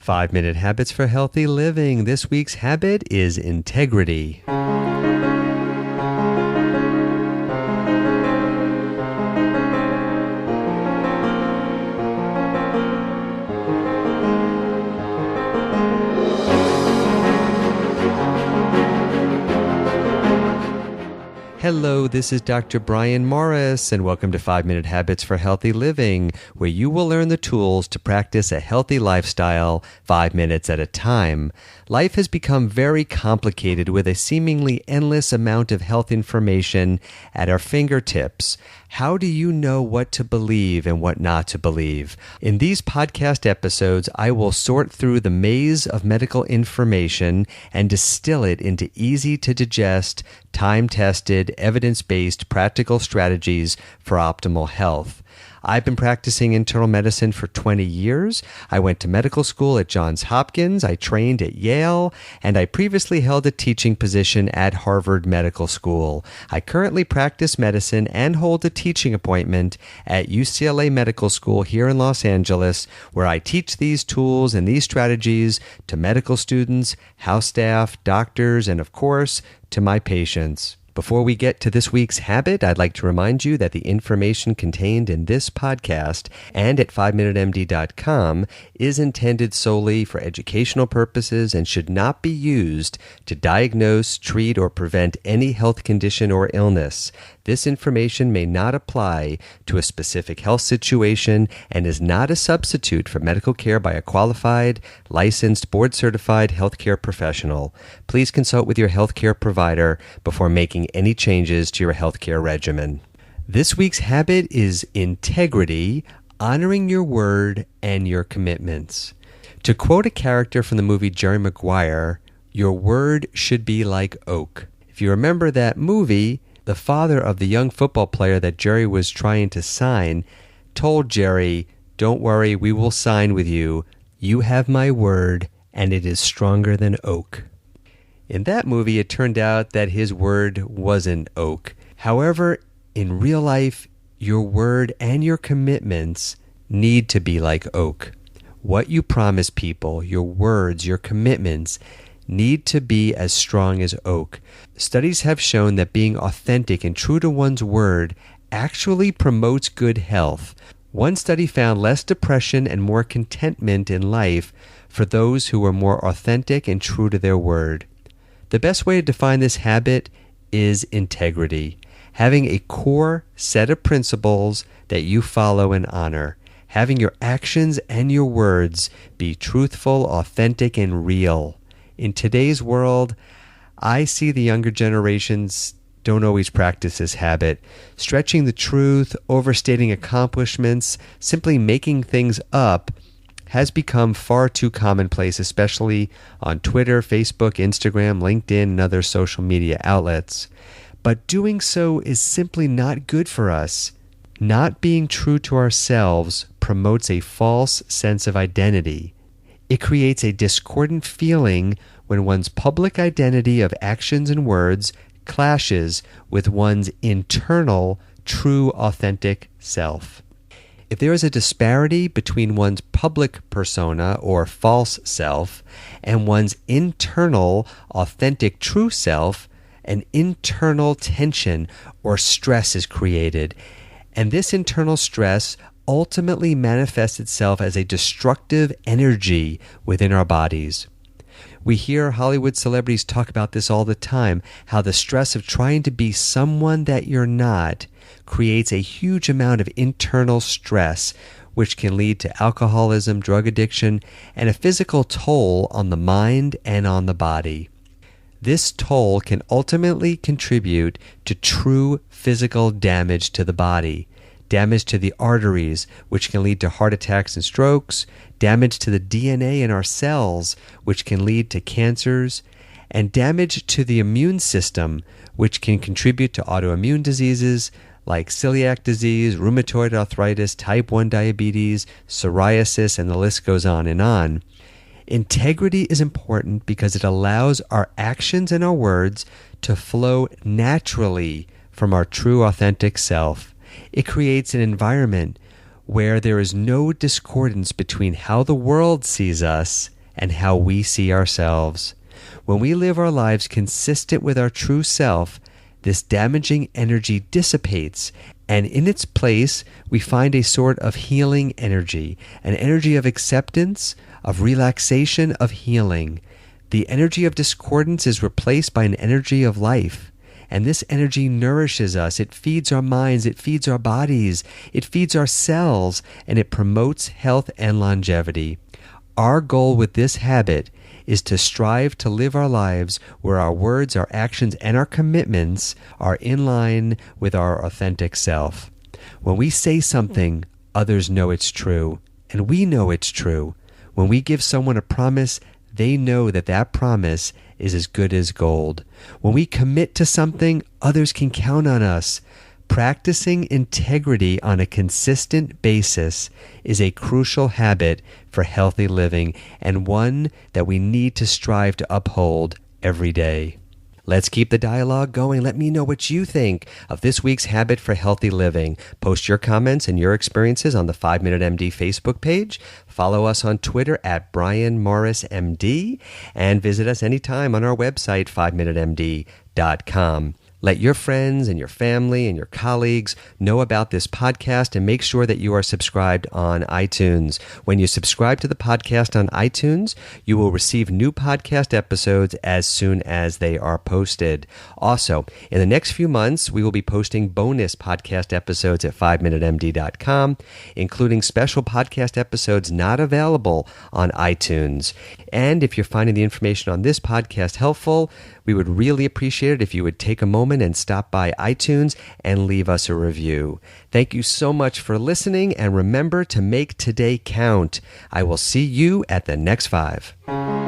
5-Minute Habits for Healthy Living. This week's habit is integrity. Hello, this is Dr. Brian Morris, and welcome to 5-Minute Habits for Healthy Living, where you will learn the tools to practice a healthy lifestyle 5 minutes at a time. Life has become very complicated with a seemingly endless amount of health information at our fingertips. How do you know what to believe and what not to believe? In these podcast episodes, I will sort through the maze of medical information and distill it into easy-to-digest, time-tested, evidence-based, practical strategies for optimal health. I've been practicing internal medicine for 20 years. I went to medical school at Johns Hopkins, I trained at Yale, and I previously held a teaching position at Harvard Medical School. I currently practice medicine and hold a teaching appointment at UCLA Medical School here in Los Angeles, where I teach these tools and these strategies to medical students, house staff, doctors, and of course, to my patients. Before we get to this week's habit, I'd like to remind you that the information contained in this podcast and at 5minutemd.com is intended solely for educational purposes and should not be used to diagnose, treat, or prevent any health condition or illness. This information may not apply to a specific health situation and is not a substitute for medical care by a qualified, licensed, board-certified healthcare professional. Please consult with your healthcare provider before making any changes to your healthcare regimen. This week's habit is integrity, honoring your word and your commitments. To quote a character from the movie Jerry Maguire, your word should be like oak. If you remember that movie, the father of the young football player that Jerry was trying to sign told Jerry, "Don't worry, we will sign with you. You have my word, and it is stronger than oak." In that movie, it turned out that his word wasn't oak. However, in real life, your word and your commitments need to be like oak. What you promise people, your words, your commitments, need to be as strong as oak. Studies have shown that being authentic and true to one's word actually promotes good health. One study found less depression and more contentment in life for those who were more authentic and true to their word. The best way to define this habit is integrity, having a core set of principles that you follow and honor, having your actions and your words be truthful, authentic, and real. In today's world, I see the younger generations don't always practice this habit. Stretching the truth, overstating accomplishments, simply making things up has become far too commonplace, especially on Twitter, Facebook, Instagram, LinkedIn, and other social media outlets. But doing so is simply not good for us. Not being true to ourselves promotes a false sense of identity. It creates a discordant feeling when one's public identity of actions and words clashes with one's internal, true, authentic self. If there is a disparity between one's public persona or false self and one's internal, authentic, true self, an internal tension or stress is created. And this internal stress ultimately manifests itself as a destructive energy within our bodies. We hear Hollywood celebrities talk about this all the time, how the stress of trying to be someone that you're not creates a huge amount of internal stress, which can lead to alcoholism, drug addiction, and a physical toll on the mind and on the body. This toll can ultimately contribute to true physical damage to the body. Damage to the arteries, which can lead to heart attacks and strokes, damage to the DNA in our cells, which can lead to cancers, and damage to the immune system, which can contribute to autoimmune diseases like celiac disease, rheumatoid arthritis, type 1 diabetes, psoriasis, and the list goes on and on. Integrity is important because it allows our actions and our words to flow naturally from our true authentic self. It creates an environment where there is no discordance between how the world sees us and how we see ourselves. When we live our lives consistent with our true self, this damaging energy dissipates, and in its place, we find a sort of healing energy, an energy of acceptance, of relaxation, of healing. The energy of discordance is replaced by an energy of life. And this energy nourishes us. It feeds our minds. It feeds our bodies. It feeds our cells. And it promotes health and longevity. Our goal with this habit is to strive to live our lives where our words, our actions, and our commitments are in line with our authentic self. When we say something, others know it's true. And we know it's true. When we give someone a promise, they know that that promise is as good as gold. When we commit to something, others can count on us. Practicing integrity on a consistent basis is a crucial habit for healthy living and one that we need to strive to uphold every day. Let's keep the dialogue going. Let me know what you think of this week's habit for healthy living. Post your comments and your experiences on the 5 Minute MD Facebook page. Follow us on Twitter at Brian Morris MD and visit us anytime on our website, 5minutemd.com. Let your friends and your family and your colleagues know about this podcast and make sure that you are subscribed on iTunes. When you subscribe to the podcast on iTunes, you will receive new podcast episodes as soon as they are posted. Also, in the next few months, we will be posting bonus podcast episodes at 5minutemd.com, including special podcast episodes not available on iTunes. And if you're finding the information on this podcast helpful, we would really appreciate it if you would take a moment and stop by iTunes and leave us a review. Thank you so much for listening, and remember to make today count. I will see you at the next 5.